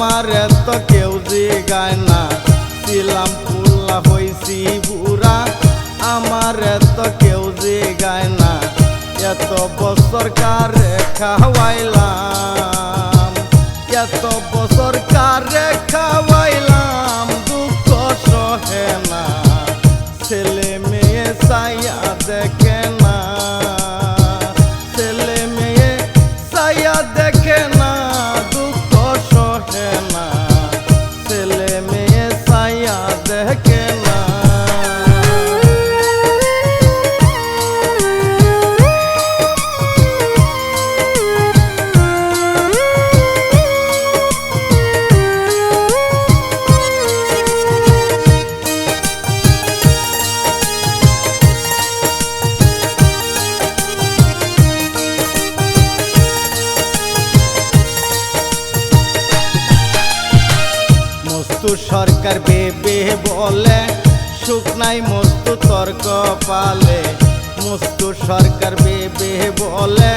আমার এত কেউ জিগায় না, ছিলাম পুল্লা হইছি বুড়া। আমার এত কেউ জিগায় না, এত বছর কারে খাওয়াইলাম, এত বছর কারে খাওয়াইলাম। দুঃখ সহে না, ছেলে মেয়ে চাইয়া দেখে না, ছেলে মেয়ে চাইয়া দেখে না। দুঃখ সহে না, ছেলে মেয়ে চাইয়া দেখে না। মস্তু সরকার বেবে বলে, সুখ নাই মস্তু তর্ক পালে। মস্তু সরকার বেবে বলে,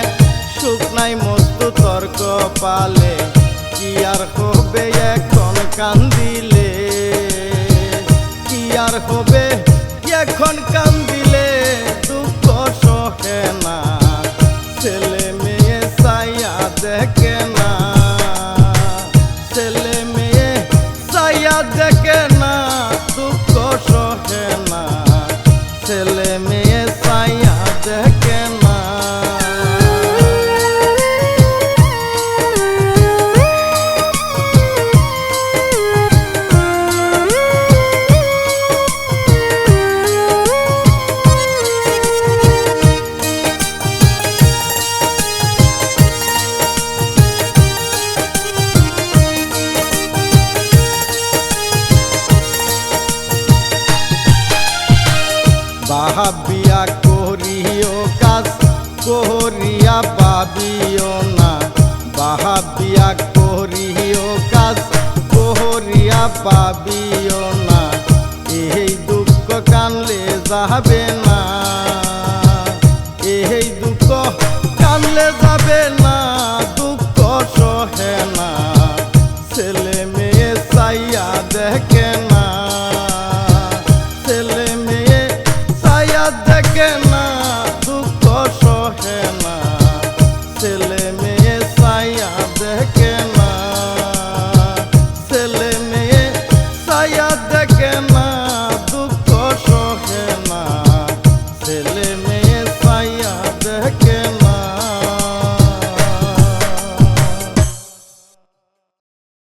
সুখ নাই মস্তু তর্ক পালে। কি আর হবে এখন কান্দিলে, কি আর হবে এখন কান্দিলে। দুঃখ সহে না, ছেলে মেয়ে চাইয়া দেখে না, ছেলে মেয়ে চাইয়া দেখে না। দুঃখ সহে না, ছেলে মেয়ে চাইয়া দেখে না। ভাবিয়া করিও কাজ, করিয়া পাবিও না। ভাবিয়া করিও কাজ, করিয়া পাবিও না। এই দুঃখ কানলে যাবে না, এই দুঃখ কানলে যাবে না। দুঃখ সহে না, ছেলে মেয়ে চাইয়া দেখে না, ছেলে মেয়ে চাইয়া দেখে না। দুঃখ সহে না, ছেলে মেয়ে চাইয়া দেখে না, ছেলে মেয়ে চাইয়া দেখে না। দুঃখ সহে না, ছেলে